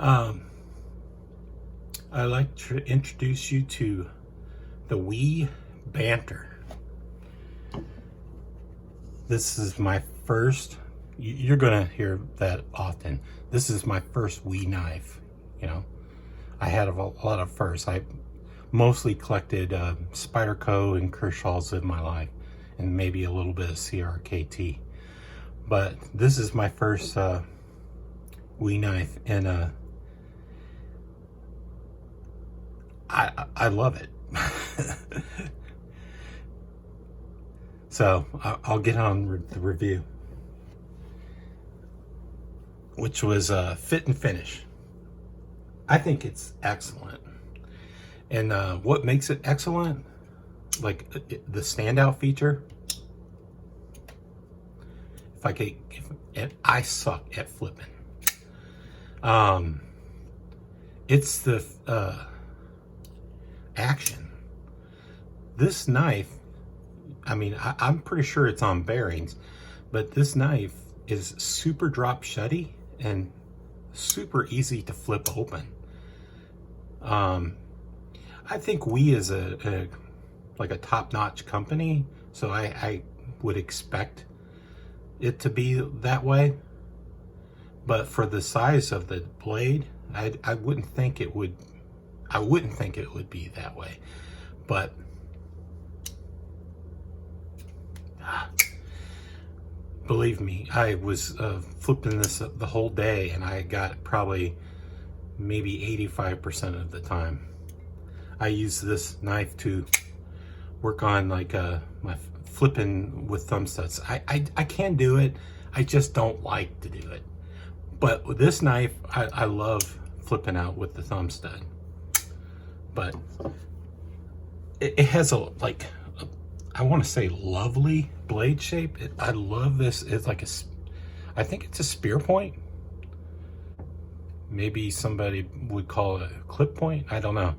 Um, I'd like to introduce you to the Wii Banter. This is my first, you're gonna hear that often. This is my first Wii knife, you know. I had a lot of firsts. I mostly collected Spyderco and Kershaw's in my life, and maybe a little bit of CRKT. But this is my first Wii knife, and I love it. So I'll get on the review, which was fit and finish. I think it's excellent. And what makes it excellent, like the standout feature, and I suck at flipping. It's the action. This knife, I mean, I'm pretty sure it's on bearings, but this knife is super drop shutty and super easy to flip open. I think Wii is a top-notch company, so I would expect it to be that way. But for the size of the blade, I wouldn't think it would. I wouldn't think it would be that way. But believe me, I was flipping this the whole day, and I got probably maybe 85% of the time. I use this knife to work on like my flipping with thumb studs. I can do it, I just don't like to do it. But with this knife, I love flipping out with the thumb stud. But it has I want to say lovely blade shape. I love this. It's like I think it's a spear point. Maybe somebody would call it a clip point. I don't know.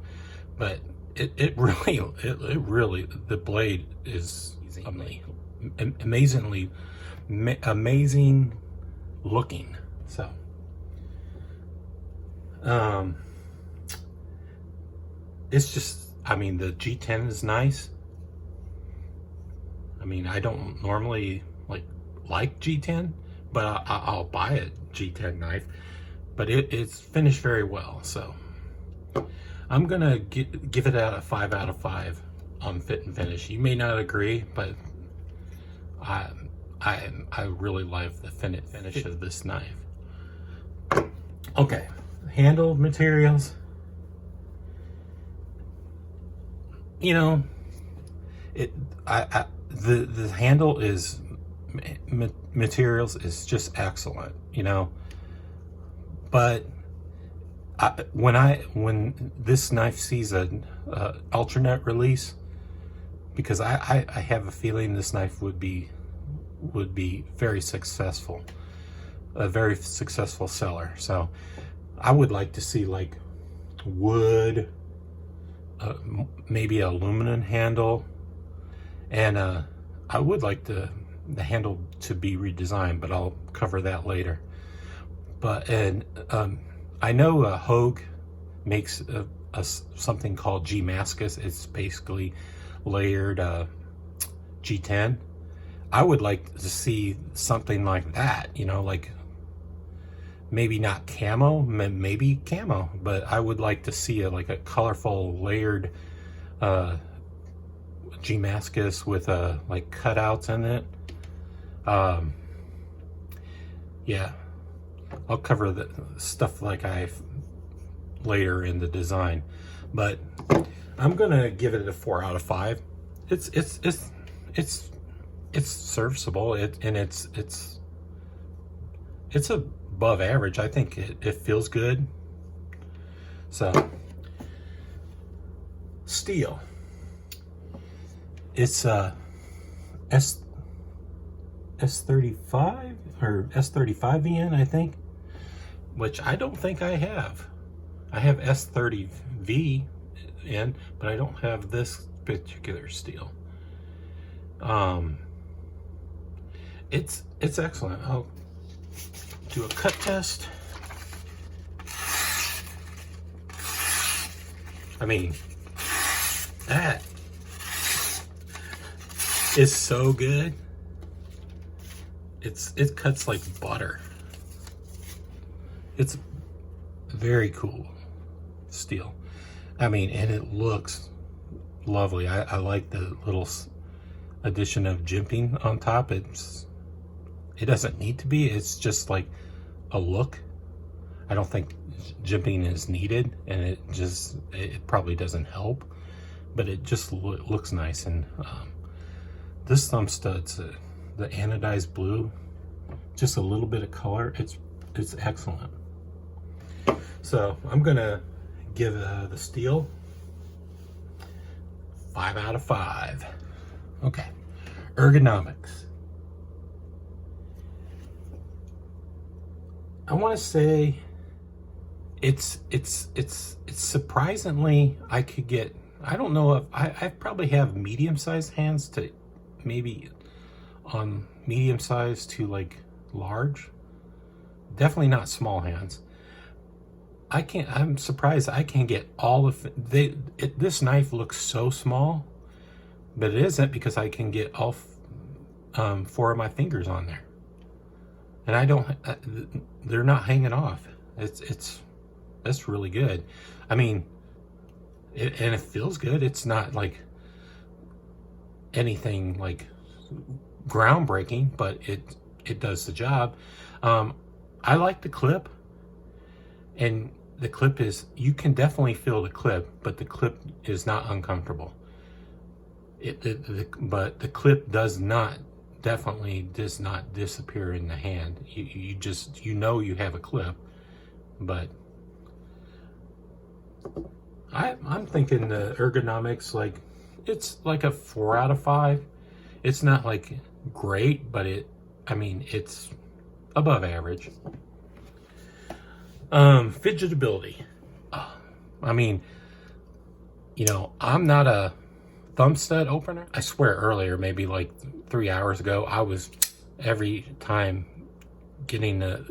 But it really, the blade is amazing looking. So, it's just, I mean, the G10 is nice. I mean, I don't normally like G10, but I'll buy a G10 knife. But it's finished very well, so I'm gonna give it a 5 out of 5 on fit and finish. You may not agree, but I really like the finish of this knife. Okay, handle materials. You know, the handle is materials is just excellent. You know, but when this knife sees an alternate release, because I have a feeling this knife would be very successful, a very successful seller. So I would like to see like wood, maybe aluminum handle, and I would like the handle to be redesigned, but I'll cover that later. But I know Hogue makes something called G-Mascus. It's basically layered G10. I would like to see something like that, you know, like maybe not camo, maybe camo, but I would like to see a colorful layered G-Mascus with like cutouts in it. Yeah, I'll cover the stuff like later in the design, but I'm gonna give it a 4 out of 5. It's serviceable, and it's above average. I think it feels good. So, steel. It's S35 or S35VN, I think, which I don't think I have. I have S30V in, but I don't have this particular steel. It's excellent. I'll do a cut test. I mean, that is so good. It cuts like butter. It's very cool steel. I mean, and it looks lovely. I like the little addition of jimping on top. It doesn't need to be. It's just like a look. I don't think jimping is needed, and it probably doesn't help, but it just looks nice. And this thumb stud's the anodized blue, just a little bit of color. It's excellent. So I'm gonna give the steel 5 out of 5. Okay, ergonomics. I want to say it's surprisingly, I could get, I don't know if I probably have medium-sized hands to maybe on medium-sized to like large. Definitely not small hands. I'm surprised I can get all of this knife looks so small, but it isn't, because I can get all 4 of my fingers on there, and I don't. They're not hanging off. That's really good. I mean, and it feels good. It's not like anything like groundbreaking, but it does the job. I like the clip, and the clip is, you can definitely feel the clip, but the clip is not uncomfortable. But the clip definitely does not disappear in the hand. You just, you know you have a clip, but I'm thinking the ergonomics, like, it's like a 4 out of 5. It's not like great, but I mean, it's above average. Fidgetability. I mean, you know, I'm not a thumb stud opener. I swear earlier, maybe like 3 hours ago, I was every time getting a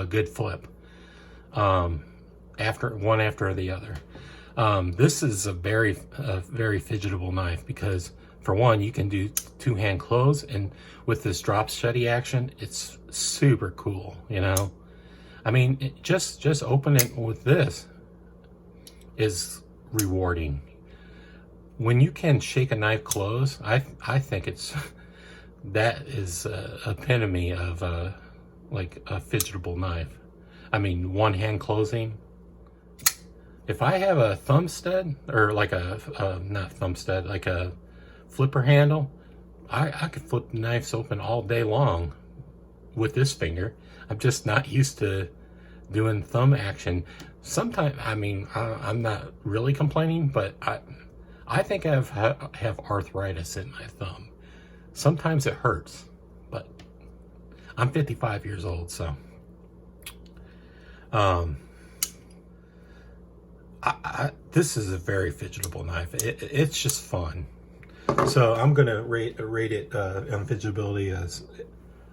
good flip, after the other. This is a very fidgetable knife, because for one, you can do 2-hand close, and with this drop steady action, it's super cool, you know. I mean, just open it with this is rewarding. When you can shake a knife close, I think that is epitome of like a fidgetable knife. I mean, 1-hand closing. If I have a thumb stud, or like not thumb stud, like a flipper handle, I could flip knives open all day long with this finger. I'm just not used to doing thumb action. Sometimes, I mean, I'm not really complaining, but I think I have arthritis in my thumb. Sometimes it hurts, but I'm 55 years old, so this is a very fidgetable knife. It's just fun. So I'm gonna rate it on fidgetability as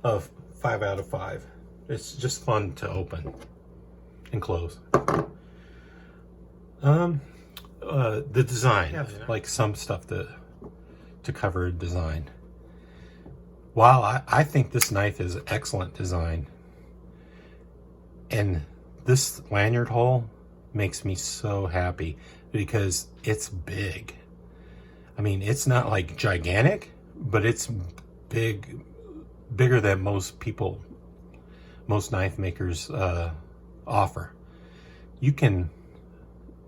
of 5 out of 5. It's just fun to open and close. The design, like some stuff to cover design. While I think this knife is excellent design, and this lanyard hole makes me so happy because it's big. I mean, it's not like gigantic, but it's bigger than most knife makers offer. You can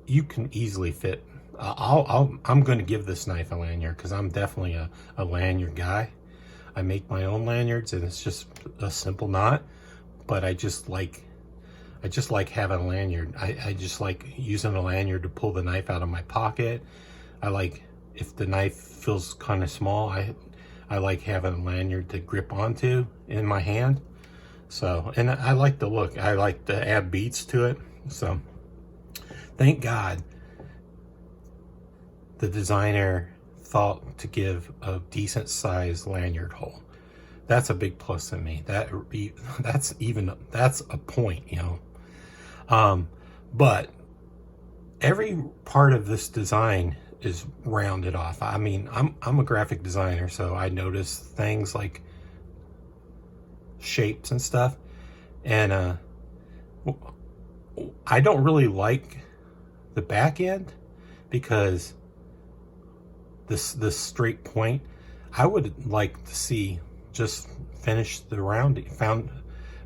easily fit. I'm going to give this knife a lanyard, because I'm definitely a lanyard guy. I make my own lanyards, and it's just a simple knot, but I just like having a lanyard. I just like using a lanyard to pull the knife out of my pocket. I like, if the knife feels kind of small, I like having a lanyard to grip onto in my hand. So, and I like the look. I like to add beats to it. So, thank God the designer thought to give a decent sized lanyard hole. That's a big plus to me. That's a point, you know. But every part of this design is rounded off. I mean, I'm a graphic designer, so I notice things like shapes and stuff, and I don't really like the back end because this straight point. I would like to see just finish the round,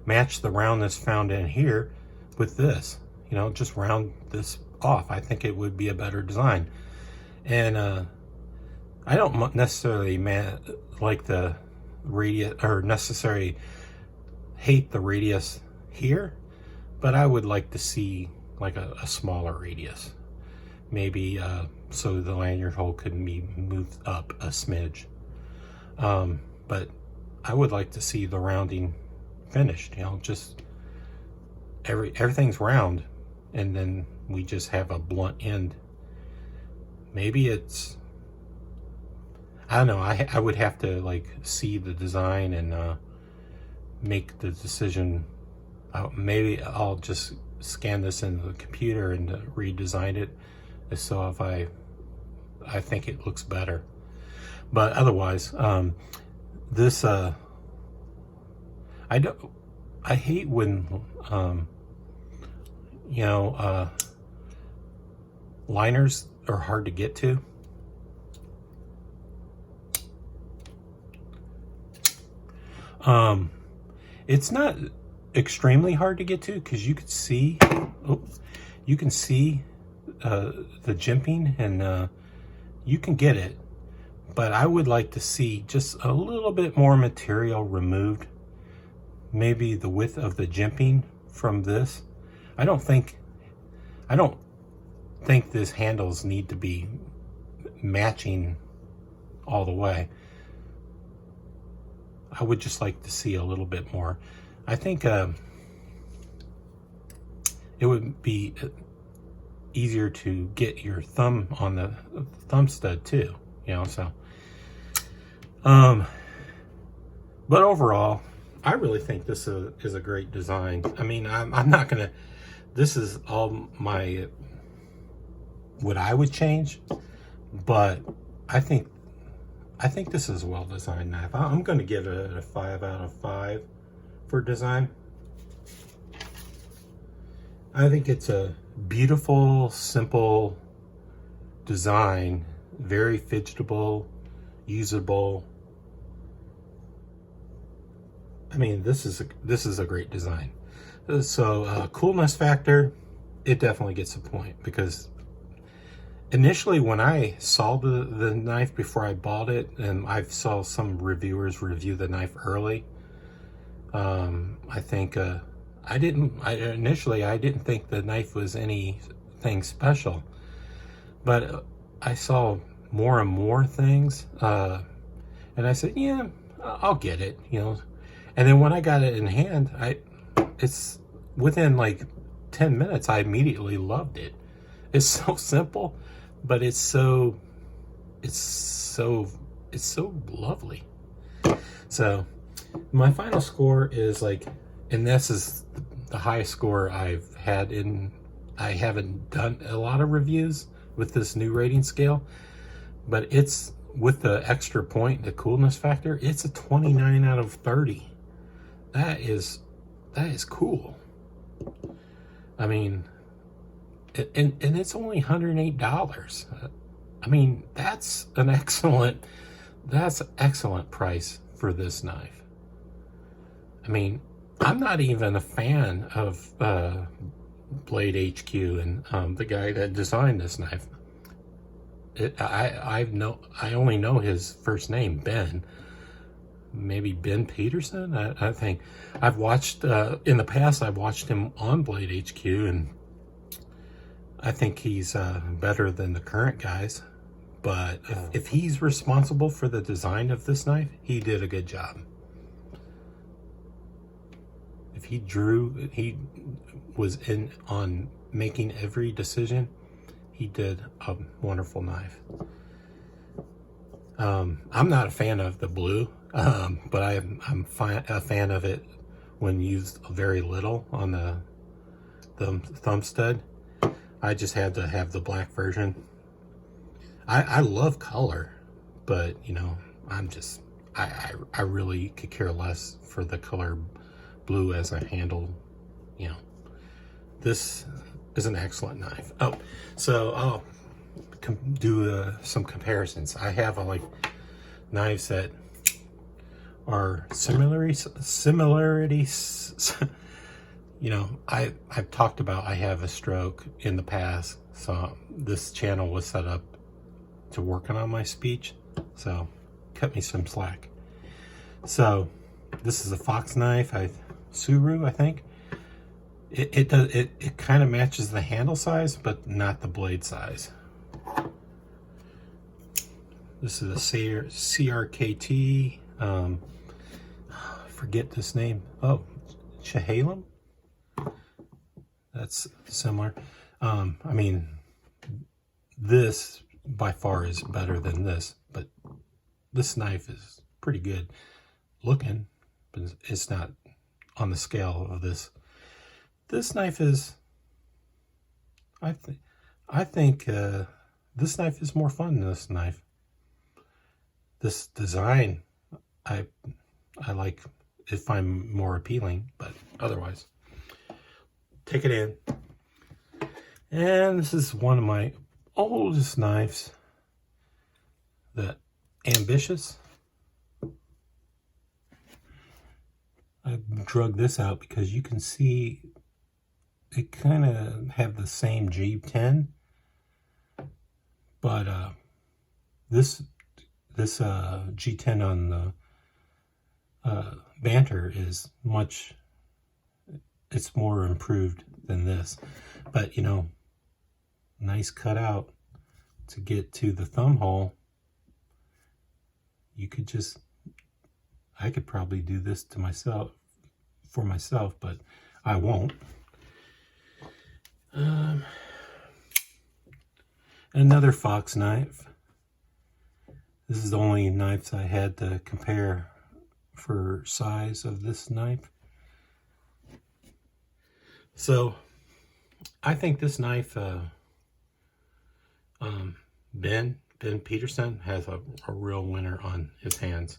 match the roundness found in here with this, you know, just round this off. I think it would be a better design. And I don't necessarily like the radius, or necessarily hate the radius here, but I would like to see like a smaller radius, maybe so the lanyard hole could be moved up a smidge. But I would like to see the rounding finished, you know, just everything's round, and then we just have a blunt end. Maybe it's, I don't know, I would have to like see the design and make the decision. Maybe I'll just scan this into the computer and redesign it, so if I think it looks better. But otherwise, this I hate when you know, liners are hard to get to. It's not extremely hard to get to because you can see, you can see the jimping, and you can get it. But I would like to see just a little bit more material removed. Maybe the width of the jimping from this. I don't think this handles need to be matching all the way. I would just like to see a little bit more. I think it would be easier to get your thumb on the thumb stud too, you know, so. But overall, I really think this is a great design. I mean, I'm not gonna, this is all my, what I would change, but I think this is a well-designed knife. I'm gonna give it a 5 out of 5 for design. I think it's a beautiful, simple design, very fidgetable, usable. I mean, this is a great design. So coolness factor, it definitely gets a point, because initially when I saw the knife before I bought it, and I saw some reviewers review the knife early, I think initially I didn't think the knife was anything special, but I saw more and more things, and I said, yeah, I'll get it, you know. And then when I got it in hand, it's within like 10 minutes, I immediately loved it. It's so simple, but it's so lovely. So my final score is like, and this is the highest score I've had I haven't done a lot of reviews with this new rating scale, but it's, with the extra point, the coolness factor, it's a 29 out of 30. That is cool. I mean, and it's only $108. I mean, that's an excellent price for this knife. I mean, I'm not even a fan of Blade HQ and the guy that designed this knife. I only know his first name, Ben. Maybe Ben Peterson. I think I've watched in the past. I've watched him on Blade HQ, and I think he's better than the current guys. But if he's responsible for the design of this knife, he did a good job. If he was in on making every decision, he did a wonderful knife. I'm not a fan of the blue, but I'm a fan of it when used very little on the thumb stud. I just had to have the black version. I love color, but you know, I really could care less for the color blue as a handle. You know, this is an excellent knife. Oh, so I'll do some comparisons. I have like knives that are similarities. You know, I've talked about I have a stroke in the past, so this channel was set up to working on my speech, so cut me some slack. So this is a fox knife, Suru, I think. It kind of matches the handle size, but not the blade size. This is a CRKT. I forget this name. Oh, Chehalem. That's similar. I mean, this by far is better than this, but this knife is pretty good looking, but it's not on the scale of this. This knife is, I think this knife is more fun than this knife. This design, I like, find more appealing, but otherwise, take it in. And this is one of my oldest knives, the Ambitious. I drug this out because you can see it kind of have the same G10, but this G10 on the Banter is much, it's more improved than this, but you know, nice cutout to get to the thumb hole. You could just, I could probably do this to myself, for myself, but I won't. Another fox knife. This is the only knives I had to compare for size of this knife. So I think this knife, Ben Peterson has a real winner on his hands.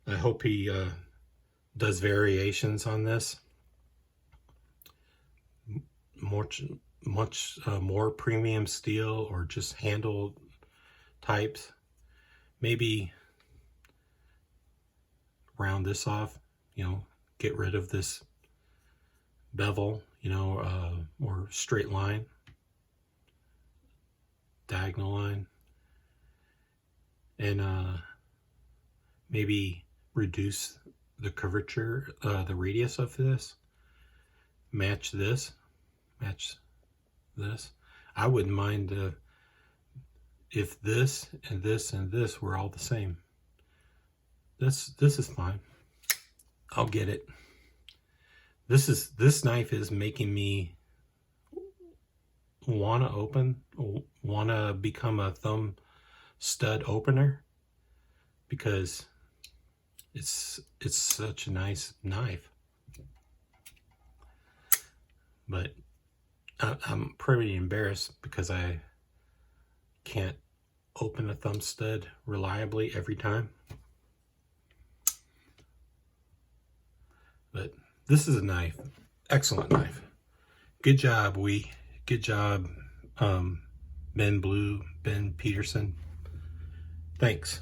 I hope he does variations on this. Much more premium steel or just handle types. Maybe round this off, you know, get rid of this bevel, you know, or straight line, diagonal line, and maybe reduce the curvature, the radius of this, match this. I wouldn't mind if this and this and this were all the same. This is fine. I'll get it. This knife is making me wanna become a thumb stud opener, because it's such a nice knife. But I'm pretty embarrassed because I can't open a thumb stud reliably every time. But this is a knife. Excellent knife. Good job, Good job, Ben Peterson. Thanks.